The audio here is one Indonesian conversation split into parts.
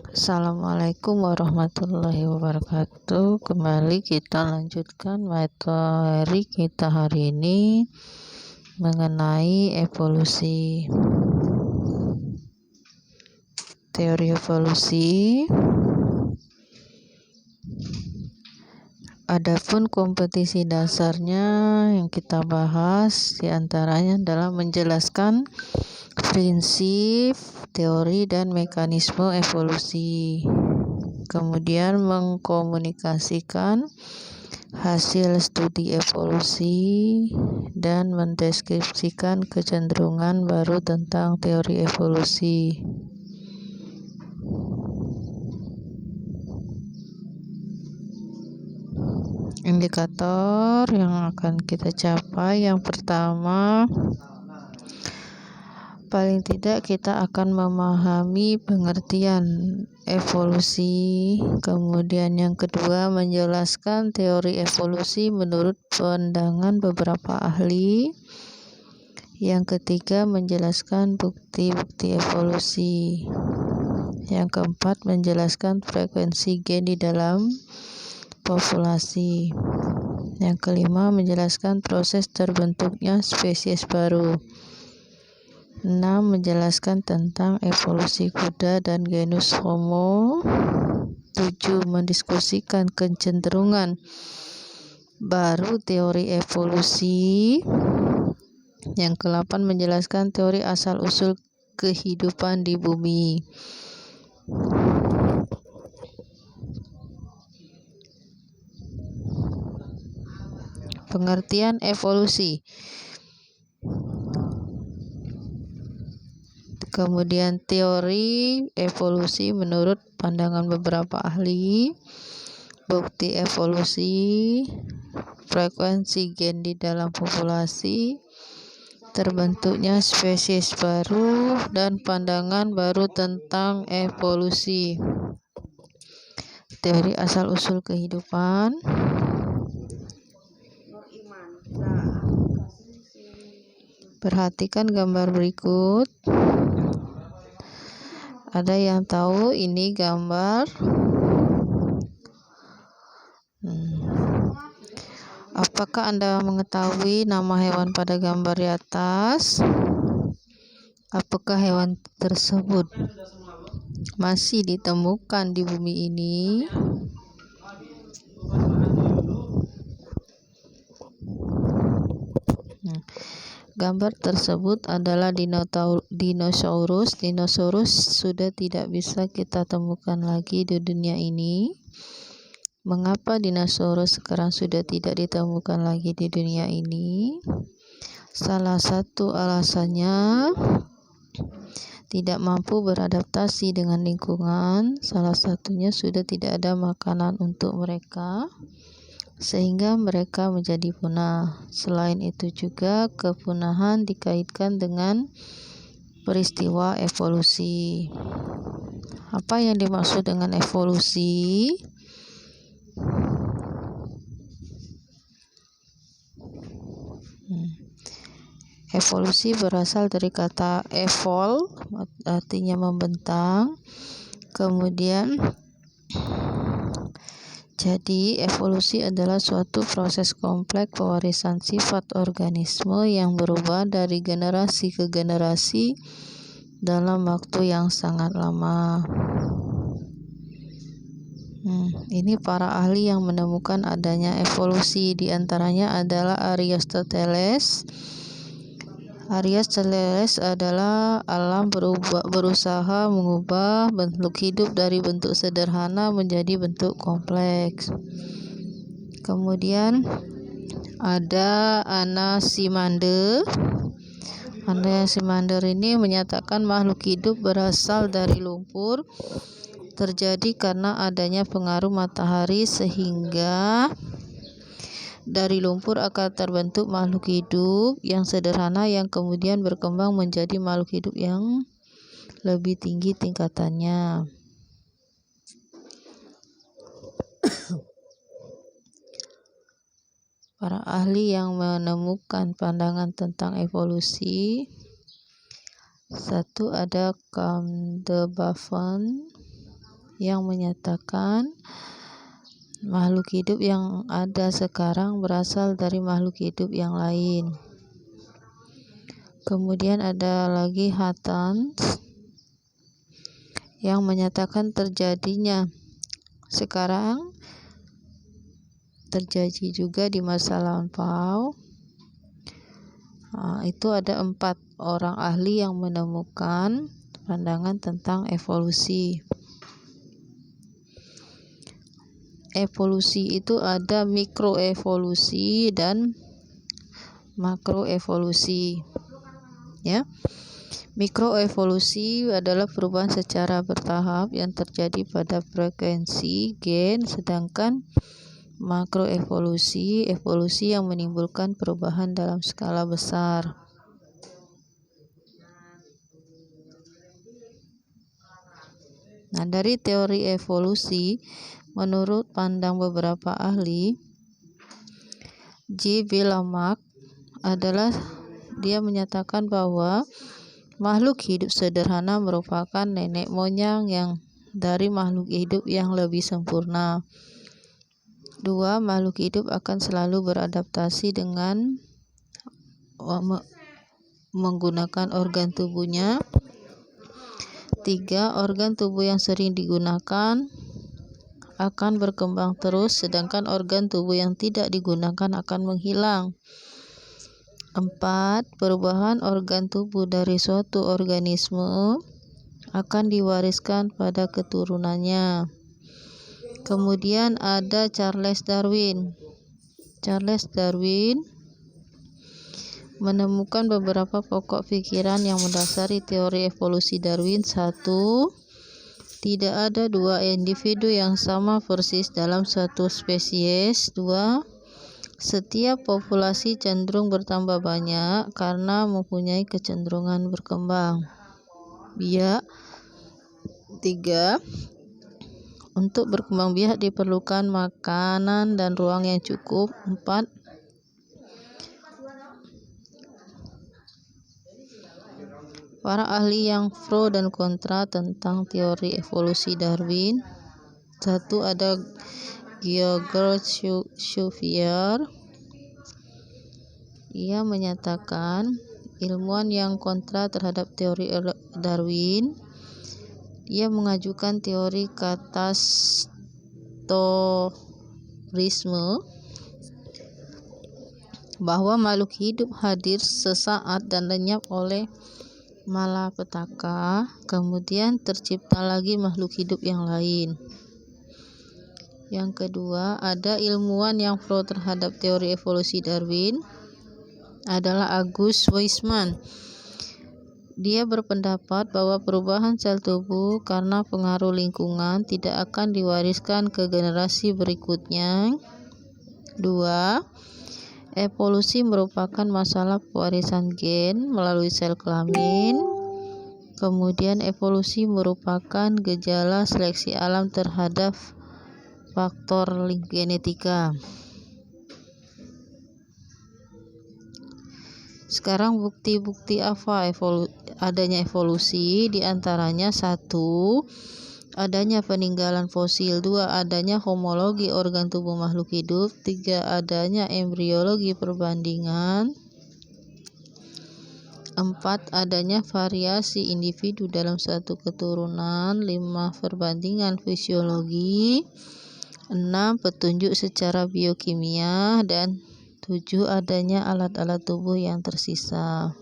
Assalamualaikum warahmatullahi wabarakatuh. Kembali kita lanjutkan materi kita hari ini mengenai evolusi. Teori evolusi. Adapun kompetisi dasarnya yang kita bahas diantaranya adalah menjelaskan prinsip, teori, dan mekanisme evolusi. Kemudian mengkomunikasikan hasil studi evolusi dan mendeskripsikan kecenderungan baru tentang teori evolusi. Indikator yang akan kita capai, yang pertama, paling tidak kita akan memahami pengertian evolusi. Kemudian yang kedua, menjelaskan teori evolusi menurut pandangan beberapa ahli. Yang ketiga, menjelaskan bukti-bukti evolusi. Yang keempat, menjelaskan frekuensi gen di dalam populasi. Yang kelima, menjelaskan proses terbentuknya spesies baru. 6. Menjelaskan tentang evolusi kuda dan genus Homo. 7. Mendiskusikan kecenderungan baru teori evolusi. Yang ke-8, menjelaskan teori asal-usul kehidupan di bumi. Pengertian evolusi. Kemudian teori evolusi menurut pandangan beberapa ahli, bukti evolusi, frekuensi gen di dalam populasi, terbentuknya spesies baru, dan pandangan baru tentang evolusi. Teori asal-usul kehidupan. Perhatikan gambar berikut. Ada yang tahu ini gambar? Apakah Anda mengetahui nama hewan pada gambar di atas? Apakah hewan tersebut masih ditemukan di bumi ini? Gambar tersebut adalah dinosaurus. Dinosaurus sudah tidak bisa kita temukan lagi di dunia ini. Mengapa dinosaurus sekarang sudah tidak ditemukan lagi di dunia ini? Salah satu alasannya tidak mampu beradaptasi dengan lingkungan. Salah satunya sudah tidak ada makanan untuk mereka, sehingga mereka menjadi punah. Selain itu juga kepunahan dikaitkan dengan peristiwa evolusi. Apa yang dimaksud dengan evolusi? Evolusi berasal dari kata evol, artinya membentang. Kemudian jadi evolusi adalah suatu proses kompleks pewarisan sifat organisme yang berubah dari generasi ke generasi dalam waktu yang sangat lama. Ini para ahli yang menemukan adanya evolusi, diantaranya adalah Aristoteles. Aristoteles adalah alam berusaha mengubah bentuk hidup dari bentuk sederhana menjadi bentuk kompleks. Kemudian ada Anaximander. Anaximander ini menyatakan makhluk hidup berasal dari lumpur, terjadi karena adanya pengaruh matahari, sehingga dari lumpur akan terbentuk makhluk hidup yang sederhana yang kemudian berkembang menjadi makhluk hidup yang lebih tinggi tingkatannya. Para ahli yang menemukan pandangan tentang evolusi, satu ada Kamdebavan yang menyatakan makhluk hidup yang ada sekarang berasal dari makhluk hidup yang lain. Kemudian ada lagi Hattans yang menyatakan terjadinya sekarang terjadi juga di masa lampau. Itu ada 4 orang ahli yang menemukan pandangan tentang evolusi. Evolusi itu ada mikroevolusi dan makroevolusi. Ya. Mikroevolusi adalah perubahan secara bertahap yang terjadi pada frekuensi gen, sedangkan makroevolusi evolusi yang menimbulkan perubahan dalam skala besar. Nah, dari teori evolusi, menurut pandang beberapa ahli, J. B. Lamarck adalah dia menyatakan bahwa makhluk hidup sederhana merupakan nenek moyang yang dari makhluk hidup yang lebih sempurna. 2. Makhluk hidup akan selalu beradaptasi dengan menggunakan organ tubuhnya. 3. Organ tubuh yang sering digunakan akan berkembang terus, sedangkan organ tubuh yang tidak digunakan akan menghilang. 4. Perubahan organ tubuh dari suatu organisme akan diwariskan pada keturunannya. Kemudian ada Charles Darwin. Charles Darwin menemukan beberapa pokok pikiran yang mendasari teori evolusi Darwin. 1. Tidak ada 2 individu yang sama persis dalam satu spesies. 2. Setiap populasi cenderung bertambah banyak karena mempunyai kecenderungan berkembang biak. 3. Untuk berkembang biak diperlukan makanan dan ruang yang cukup. 4. Para ahli yang pro dan kontra tentang teori evolusi Darwin. 1. Ada Gregor Cuvier. Ia menyatakan ilmuwan yang kontra terhadap teori Darwin. Ia mengajukan teori katastrofisme bahwa makhluk hidup hadir sesaat dan lenyap oleh malapetaka, kemudian tercipta lagi makhluk hidup yang lain. Yang kedua, ada ilmuwan yang pro terhadap teori evolusi Darwin adalah August Weismann. Dia berpendapat bahwa perubahan sel tubuh karena pengaruh lingkungan tidak akan diwariskan ke generasi berikutnya. 2. Evolusi merupakan masalah pewarisan gen melalui sel kelamin. Kemudian evolusi merupakan gejala seleksi alam terhadap faktor genetika. Sekarang bukti-bukti apa adanya evolusi? Di antaranya 1. Adanya peninggalan fosil. 2. Adanya homologi organ tubuh makhluk hidup. 3. Adanya embriologi perbandingan. 4. Adanya variasi individu dalam satu keturunan. 5. Perbandingan fisiologi. 6. Petunjuk secara biokimia. Dan 7. Adanya alat-alat tubuh yang tersisa.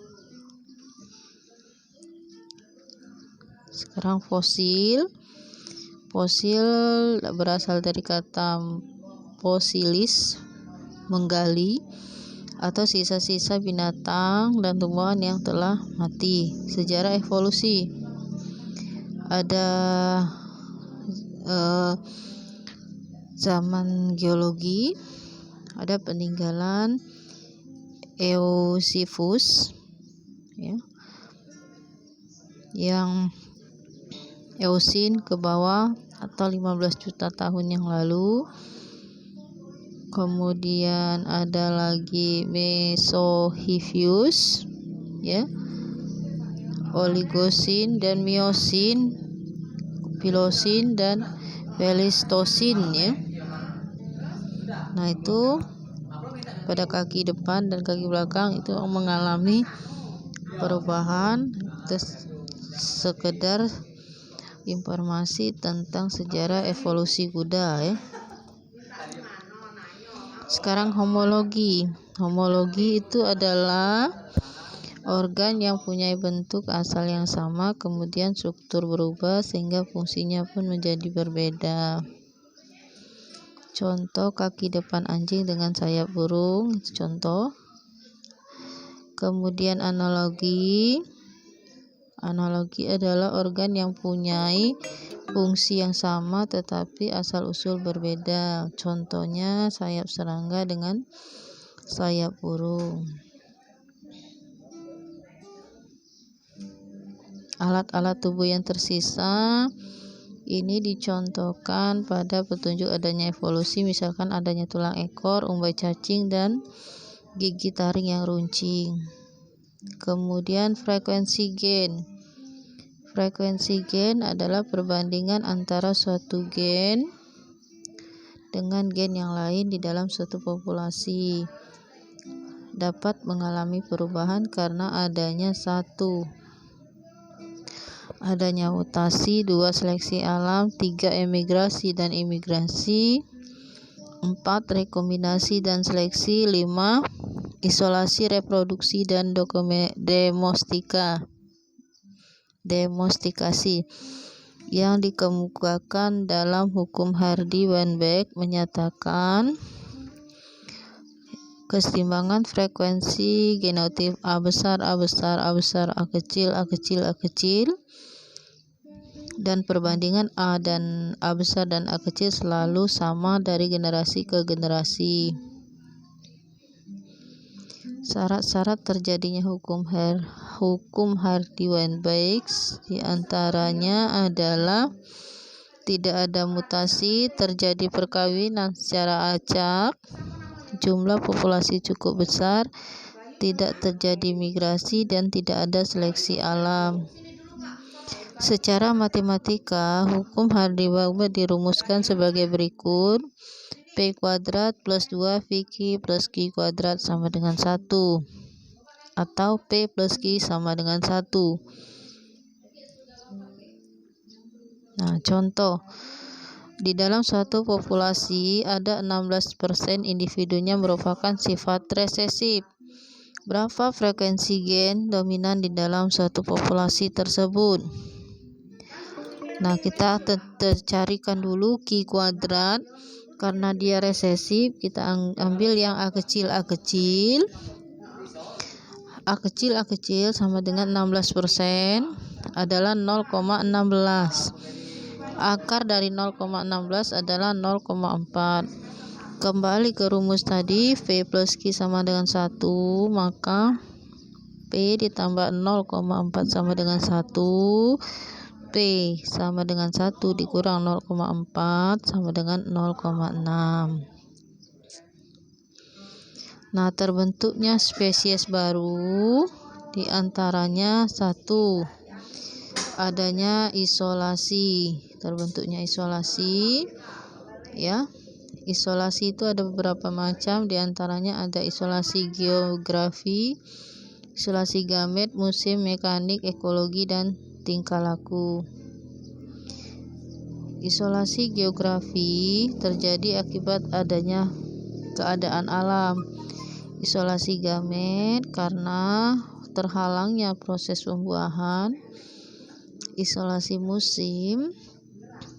Sekarang fosil. Fosil berasal dari kata fossilis, menggali, atau sisa-sisa binatang dan tumbuhan yang telah mati. Sejarah evolusi. Ada zaman geologi, ada peninggalan Eosinphus, ya, yang Eosin ke bawah atau 15 juta tahun yang lalu. kemudian ada lagi Mesohippius, ya, Oligosin dan Miosin, Pilosin dan Pleistosin, ya. Nah, itu pada kaki depan dan kaki belakang itu mengalami perubahan. Terus sekedar informasi tentang sejarah evolusi kuda, ya. Sekarang homologi. Homologi itu adalah organ yang punya bentuk asal yang sama, kemudian struktur berubah sehingga fungsinya pun menjadi berbeda. Contoh kaki depan anjing dengan sayap burung, itu contoh. Kemudian analogi. Analogi adalah organ yang punya fungsi yang sama tetapi asal-usul berbeda. Contohnya sayap serangga dengan sayap burung. Alat-alat tubuh yang tersisa ini dicontohkan pada petunjuk adanya evolusi, misalkan adanya tulang ekor, umbai cacing, dan gigi taring yang runcing. Kemudian frekuensi gen. Frekuensi gen adalah perbandingan antara suatu gen dengan gen yang lain di dalam suatu populasi. Dapat mengalami perubahan karena adanya adanya mutasi, 2 seleksi alam, 3 emigrasi dan imigrasi, 4 rekombinasi dan seleksi, 5 isolasi, reproduksi, dan demostikasi yang dikemukakan dalam hukum Hardy-Weinberg menyatakan keseimbangan frekuensi genotip A besar, A besar, A besar, A kecil, A kecil, A kecil, dan perbandingan A dan A besar dan A kecil selalu sama dari generasi ke generasi. Syarat-syarat terjadinya hukum Hardy-Weinberg diantaranya adalah tidak ada mutasi, terjadi perkawinan secara acak, jumlah populasi cukup besar, tidak terjadi migrasi, dan tidak ada seleksi alam. Secara matematika, hukum Hardy-Weinberg dirumuskan sebagai berikut. P kuadrat plus 2 VQ plus Q kuadrat sama dengan 1, atau P plus Q sama dengan 1. Nah, contoh. Di dalam suatu populasi ada 16% individunya merupakan sifat resesif. Berapa frekuensi gen dominan di dalam suatu populasi tersebut? Nah, kita carikan dulu Q kuadrat. Karena dia resesif, kita ambil yang A kecil sama dengan 16% adalah 0,16. Akar dari 0,16 adalah 0,4. Kembali ke rumus tadi, V plus Q sama dengan 1, maka P ditambah 0,4 sama dengan 1, P sama dengan 1 dikurang 0,4 sama dengan 0,6. Nah, terbentuknya spesies baru diantaranya 1. Adanya isolasi, terbentuknya isolasi, ya. Isolasi itu ada beberapa macam, diantaranya ada isolasi geografi, isolasi gamet, musim, mekanik, ekologi, dan tingkah laku. Isolasi geografi terjadi akibat adanya keadaan alam. Isolasi gamet karena terhalangnya proses pembuahan. Isolasi musim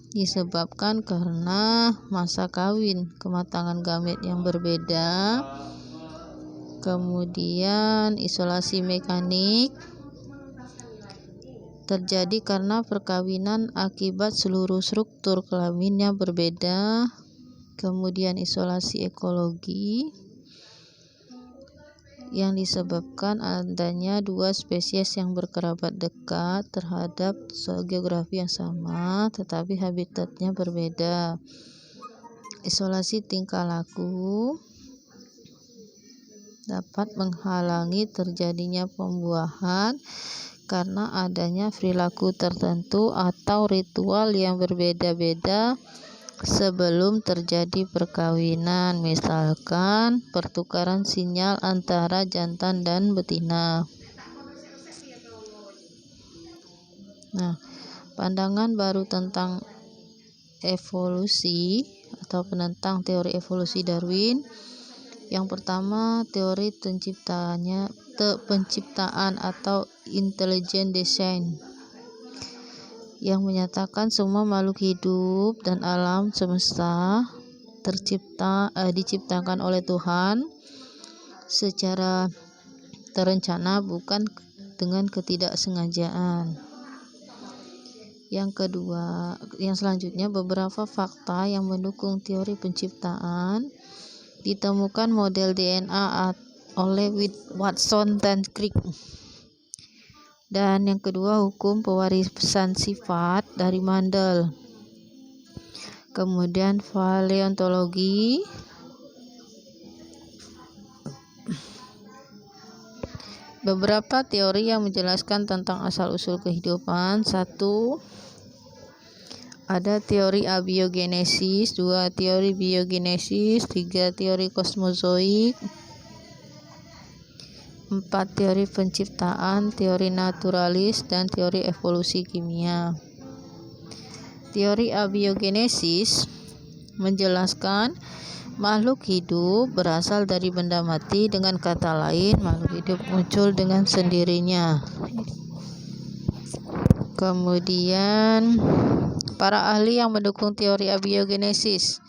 disebabkan karena masa kawin, kematangan gamet yang berbeda. Kemudian isolasi mekanik terjadi karena perkawinan akibat seluruh struktur kelaminnya berbeda. Kemudian isolasi ekologi yang disebabkan adanya 2 spesies yang berkerabat dekat terhadap geografi yang sama tetapi habitatnya berbeda. Isolasi tingkah laku dapat menghalangi terjadinya pembuahan karena adanya perilaku tertentu atau ritual yang berbeda-beda sebelum terjadi perkawinan, misalkan pertukaran sinyal antara jantan dan betina. Nah, pandangan baru tentang evolusi atau penentang teori evolusi Darwin. Yang pertama, teori penciptaan atau intelligent design yang menyatakan semua makhluk hidup dan alam semesta diciptakan oleh Tuhan secara terencana, bukan dengan ketidaksengajaan. Yang selanjutnya, beberapa fakta yang mendukung teori penciptaan. Ditemukan model DNA oleh Watson dan Crick. Dan yang kedua, hukum pewarisan sifat dari Mendel. Kemudian paleontologi. Beberapa teori yang menjelaskan tentang asal-usul kehidupan. 1. Ada teori abiogenesis, 2. teori biogenesis, 3. teori kosmozoik, 4. teori penciptaan, teori naturalis, dan teori evolusi kimia. Teori abiogenesis menjelaskan makhluk hidup berasal dari benda mati. Dengan kata lain, makhluk hidup muncul dengan sendirinya. Kemudian para ahli yang mendukung teori abiogenesis.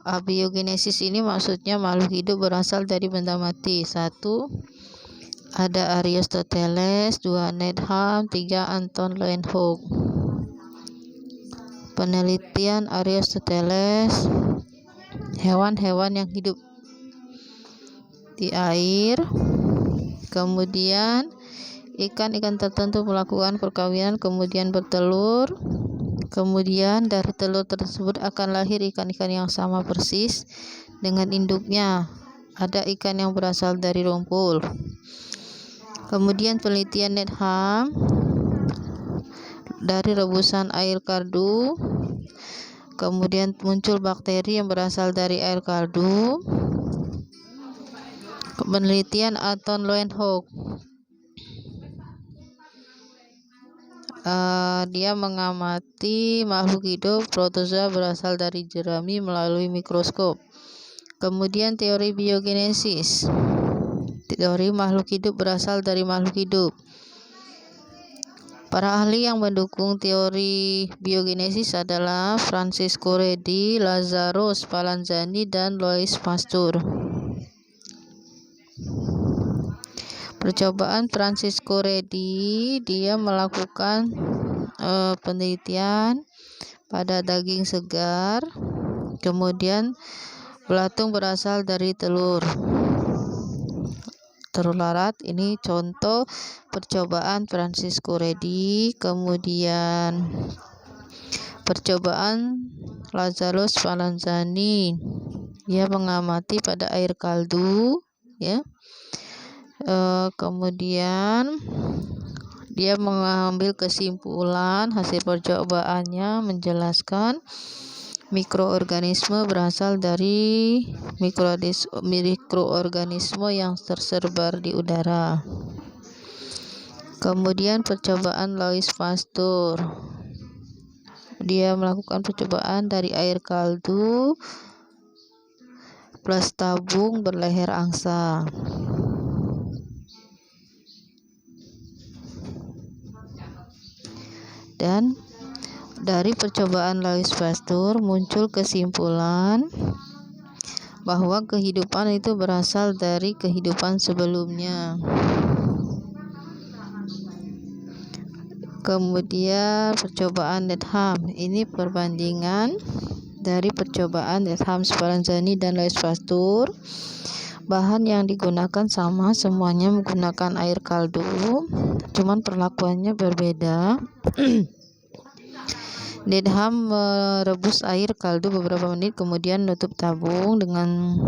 Abiogenesis ini maksudnya makhluk hidup berasal dari benda mati. 1. Ada Aristoteles, 2. Needham, 3. Anton Leeuwenhoek. Penelitian Aristoteles, hewan-hewan yang hidup di air. Kemudian ikan-ikan tertentu melakukan perkawinan kemudian bertelur. Kemudian dari telur tersebut akan lahir ikan-ikan yang sama persis dengan induknya. Ada ikan yang berasal dari lumpur. Kemudian penelitian Needham, dari rebusan air kaldu. Kemudian muncul bakteri yang berasal dari air kaldu. Penelitian Anton Leeuwenhoek, dia mengamati makhluk hidup protozoa berasal dari jerami melalui mikroskop. Kemudian teori biogenesis, teori makhluk hidup berasal dari makhluk hidup. Para ahli yang mendukung teori biogenesis adalah Francisco Redi, Lazzaro Spallanzani, dan Louis Pasteur. Percobaan Francisco Redi, dia melakukan penelitian pada daging segar, kemudian belatung berasal dari telur larat. Ini contoh percobaan Francisco Redi. Kemudian percobaan Lazzaro Spallanzani, dia mengamati pada air kaldu, ya. Kemudian dia mengambil kesimpulan hasil percobaannya menjelaskan mikroorganisme berasal dari mikroorganisme yang tersebar di udara. Kemudian percobaan Louis Pasteur, dia melakukan percobaan dari air kaldu plus tabung berleher angsa. Dan dari percobaan Louis Pasteur muncul kesimpulan bahwa kehidupan itu berasal dari kehidupan sebelumnya. Kemudian percobaan Needham, ini perbandingan dari percobaan Needham, Spallanzani, dan Louis Pasteur. Bahan yang digunakan sama, semuanya menggunakan air kaldu, cuman perlakuannya berbeda. Dedham merebus air kaldu beberapa menit, kemudian nutup tabung dengan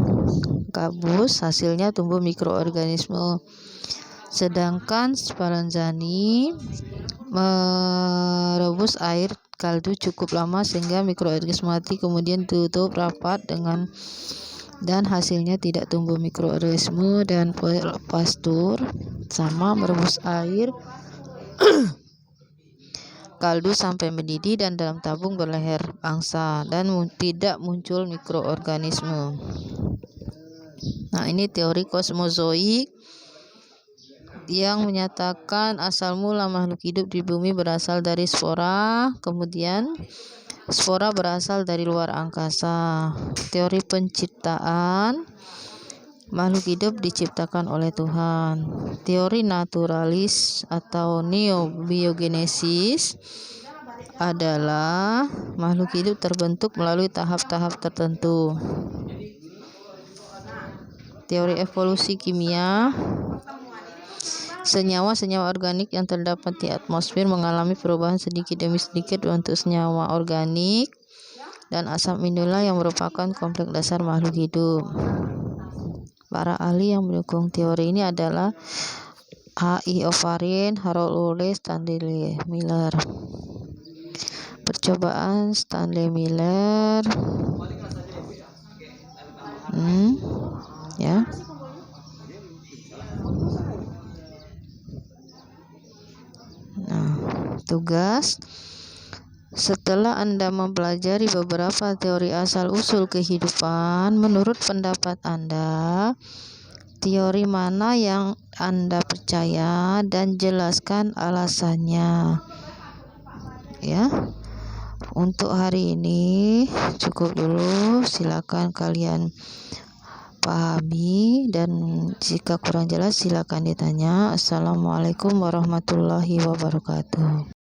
gabus, hasilnya tumbuh mikroorganisme. Sedangkan Spallanzani merebus air kaldu cukup lama sehingga mikroorganisme mati, kemudian tutup rapat dan hasilnya tidak tumbuh mikroorganisme. Dan Pasteur sama merebus air kaldu sampai mendidih dan dalam tabung berleher angsa dan tidak muncul mikroorganisme. Nah, ini teori kosmozoik yang menyatakan asal mula makhluk hidup di bumi berasal dari spora, kemudian spora berasal dari luar angkasa. Teori penciptaan makhluk hidup diciptakan oleh Tuhan. Teori naturalis atau neobiogenesis adalah makhluk hidup terbentuk melalui tahap-tahap tertentu. Teori evolusi kimia, senyawa-senyawa organik yang terdapat di atmosfer mengalami perubahan sedikit demi sedikit untuk senyawa organik dan asam inilah yang merupakan kompleks dasar makhluk hidup. Para ahli yang mendukung teori ini adalah H.I. O'Farrill, Harold Urey, Stanley Miller. Percobaan Stanley Miller, ya. Nah, tugas setelah Anda mempelajari beberapa teori asal-usul kehidupan, menurut pendapat Anda, teori mana yang Anda percaya dan jelaskan alasannya. Ya. Untuk hari ini cukup dulu, silakan kalian pahami dan jika kurang jelas silakan ditanya. Assalamualaikum warahmatullahi wabarakatuh.